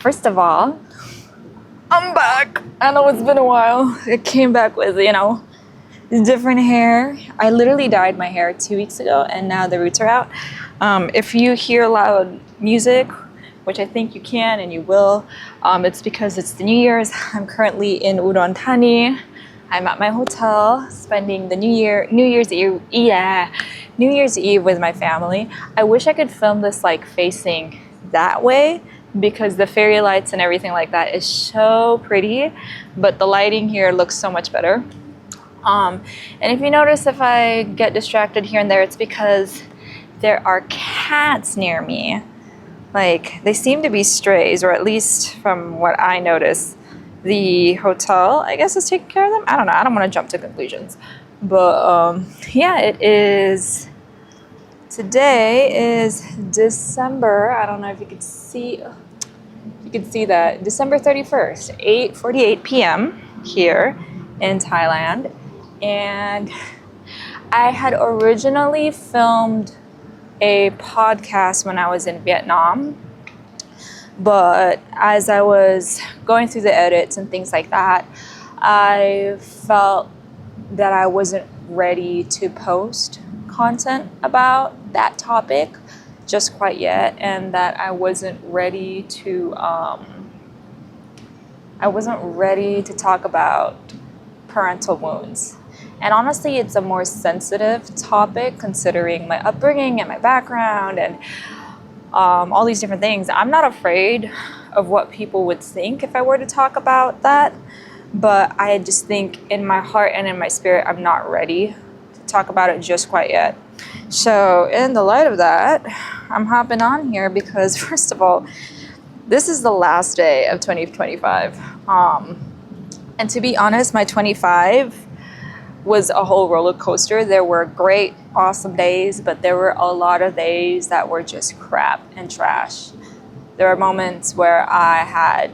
first of all, I'm back. I know it's been a while. I came back with, different hair. I literally dyed my hair 2 weeks ago, and now the roots are out. If you hear loud music, which I think you can and you will, it's because it's the New Year's. I'm currently in Udon Thani. I'm at my hotel spending the New Year's Eve with my family. I wish I could film this like facing that way because the fairy lights and everything like that is so pretty, but the lighting here looks so much better. And if you notice if I get distracted here and there, it's because there are cats near me. Like, they seem to be strays, or at least from what I notice, the hotel, I guess, is taking care of them. I don't know. I don't want to jump to conclusions. But, yeah, it is... Today is December. I don't know if you could see... You can see that. December 31st, 8:48 p.m. here in Thailand. And I had originally filmed a podcast when I was in Vietnam, but as I was going through the edits and things like that, I felt that I wasn't ready to post content about that topic just quite yet, and that I wasn't ready to talk about parental wounds. And honestly, it's a more sensitive topic considering my upbringing and my background and all these different things. I'm not afraid of what people would think if I were to talk about that, but I just think in my heart and in my spirit, I'm not ready to talk about it just quite yet. So in the light of that, I'm hopping on here because, first of all, this is the last day of 2025. And to be honest, my 25 was a whole roller coaster. There were great, awesome days, but there were a lot of days that were just crap and trash. There are moments where I had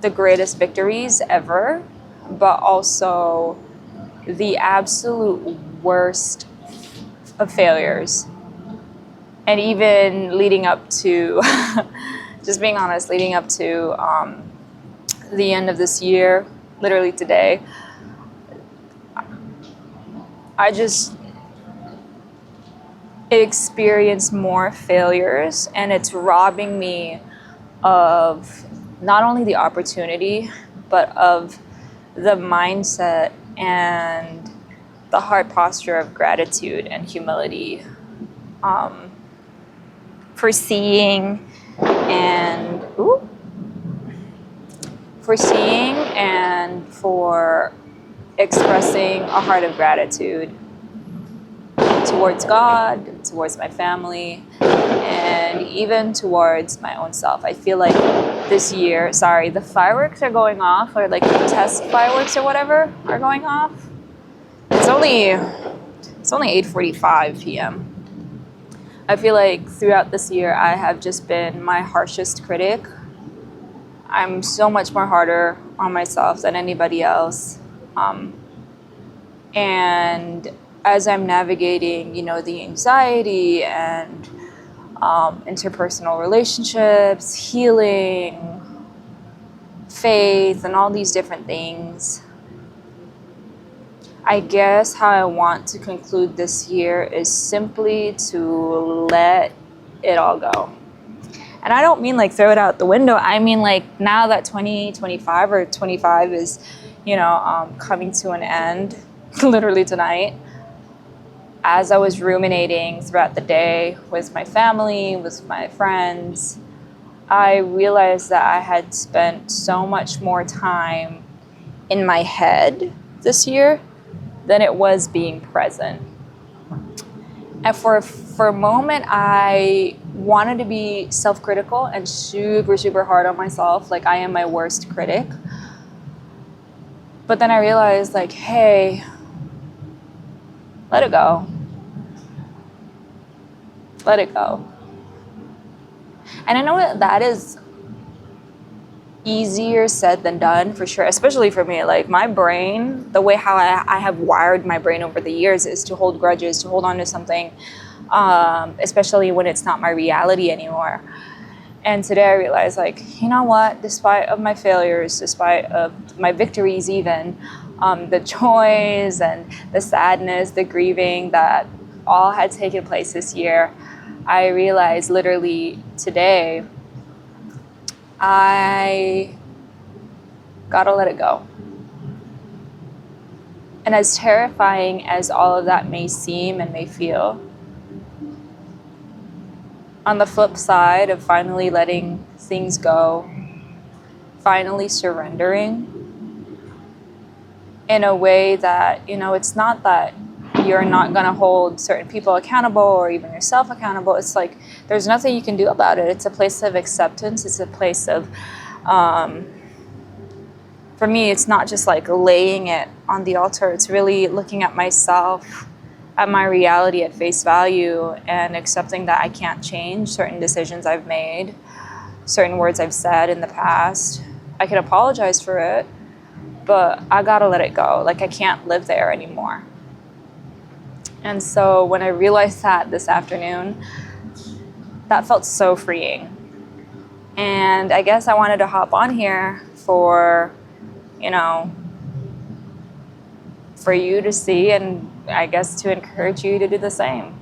the greatest victories ever, but also the absolute worst of failures. And even leading up to, just being honest, leading up to the end of this year, literally today, I just experienced more failures, and it's robbing me of not only the opportunity, but of the mindset and the heart posture of gratitude and humility, for seeing and for expressing a heart of gratitude towards God, towards my family, and even towards my own self. I feel like this year, the fireworks are going off, or like the test fireworks or whatever are going off. It's only 8:45 p.m. I feel like throughout this year, I have just been my harshest critic. I'm so much more harder on myself than anybody else. And as I'm navigating, the anxiety and interpersonal relationships, healing, faith, and all these different things, I guess how I want to conclude this year is simply to let it all go. And I don't mean like throw it out the window. I mean like now that 2025 or 25 is, coming to an end, literally tonight, as I was ruminating throughout the day with my family, with my friends, I realized that I had spent so much more time in my head this year than it was being present. And for a moment, I wanted to be self-critical and super, super hard on myself. Like, I am my worst critic. But then I realized, like, hey, let it go. Let it go. And I know that is easier said than done, for sure, especially for me. Like, my brain, the way how I have wired my brain over the years is to hold grudges, to hold on to something, especially when it's not my reality anymore. And today I realized, like, you know what, despite of my failures, despite of my victories even, the joys and the sadness, the grieving that all had taken place this year, I realized literally today, I gotta let it go. And as terrifying as all of that may seem and may feel, on the flip side of finally letting things go, finally surrendering in a way that, you know, it's not that you're not going to hold certain people accountable or even yourself accountable. It's like there's nothing you can do about it. It's a place of acceptance. It's a place of, for me, it's not just like laying it on the altar. It's really looking at myself, at my reality at face value, and accepting that I can't change certain decisions I've made, certain words I've said in the past. I can apologize for it, but I gotta let it go. Like, I can't live there anymore. And so when I realized that this afternoon, that felt so freeing. And I guess I wanted to hop on here for, you know, for you to see, and I guess to encourage you to do the same.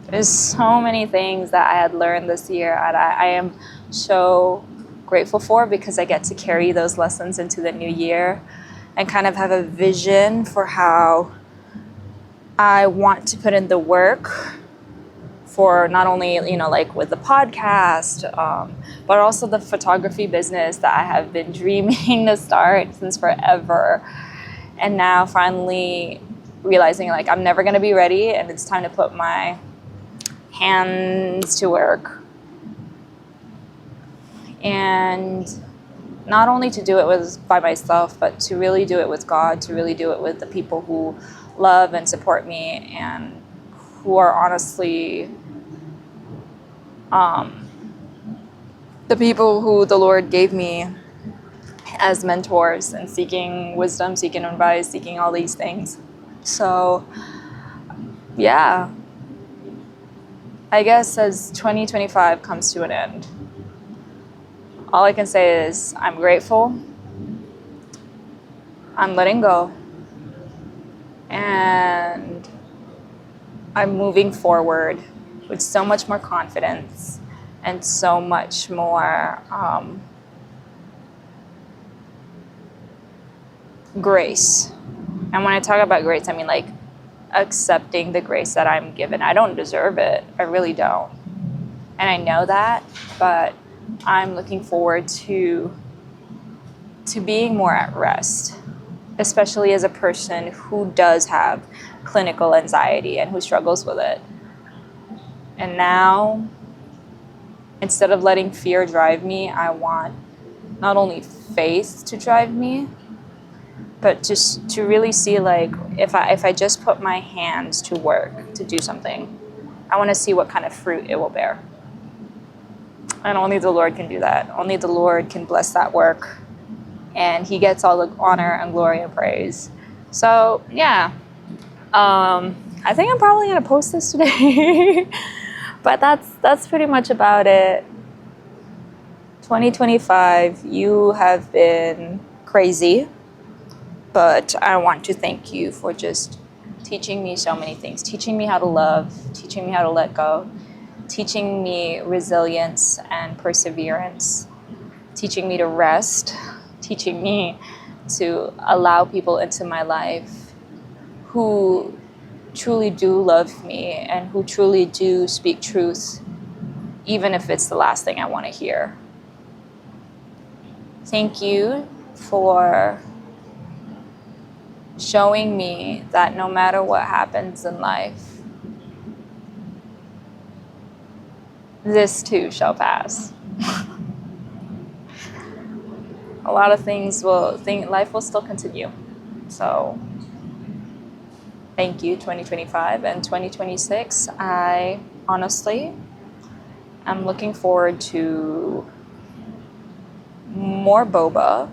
There's so many things that I had learned this year, and I am so grateful for, because I get to carry those lessons into the new year and kind of have a vision for how I want to put in the work for not only, you know, like with the podcast, but also the photography business that I have been dreaming to start since forever. And now finally realizing, like, I'm never going to be ready, and it's time to put my hands to work. And not only to do it by myself, but to really do it with God, to really do it with the people who love and support me, and who are honestly the people who the Lord gave me as mentors, and seeking wisdom, seeking advice, seeking all these things. So yeah, I guess as 2025 comes to an end, all I can say is I'm grateful, I'm letting go, and I'm moving forward with so much more confidence and so much more grace. And when I talk about grace, I mean like accepting the grace that I'm given. I don't deserve it. I really don't. And I know that, but I'm looking forward to being more at rest, especially as a person who does have clinical anxiety and who struggles with it. And now, instead of letting fear drive me, I want not only faith to drive me, but just to really see, like, if I just put my hands to work to do something, I want to see what kind of fruit it will bear. And only the Lord can do that. Only the Lord can bless that work. And He gets all the honor and glory and praise. So, yeah. I think I'm probably going to post this today. But that's pretty much about it. 2025, you have been crazy. But I want to thank you for just teaching me so many things. Teaching me how to love. Teaching me how to let go. Teaching me resilience and perseverance, teaching me to rest, teaching me to allow people into my life who truly do love me and who truly do speak truth, even if it's the last thing I want to hear. Thank you for showing me that no matter what happens in life, this too shall pass. A lot of life will still continue. So thank you, 2025. And 2026, I honestly am looking forward to more boba,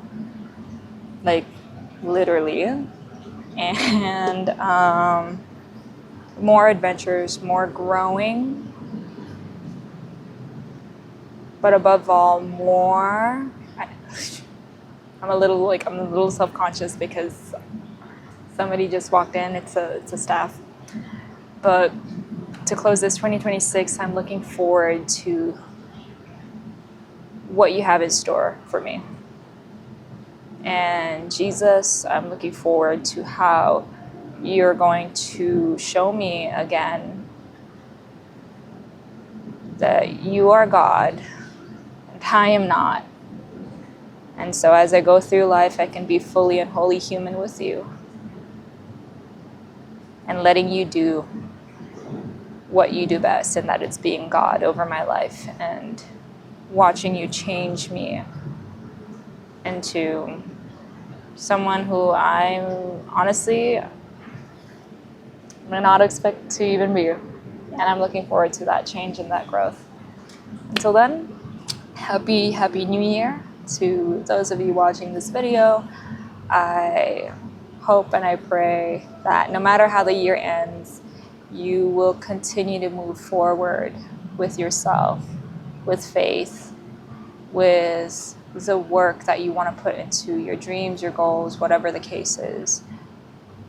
like literally, and more adventures, more growing, but above all, more. I'm a little self-conscious because somebody just walked in. It's a staff. But to close this 2026, I'm looking forward to what you have in store for me. And Jesus, I'm looking forward to how you're going to show me again that you are God and I am not. And so as I go through life, I can be fully and wholly human with you and letting you do what you do best, and that it's being God over my life and watching you change me into someone who I'm honestly not expect to even be. And I'm looking forward to that change and that growth. Until then, happy New Year to those of you watching this video. I hope and I pray that no matter how the year ends, you will continue to move forward with yourself, with faith, with the work that you want to put into your dreams, your goals, whatever the case is,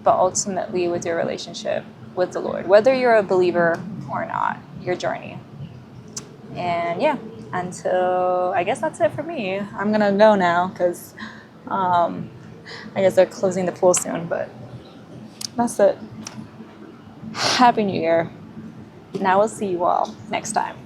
but ultimately with your relationship with the Lord, whether you're a believer or not, your journey. And yeah, until, I guess that's it for me. I'm gonna go now because I guess they're closing the pool soon, but that's it. Happy New Year. Now we'll see you all next time.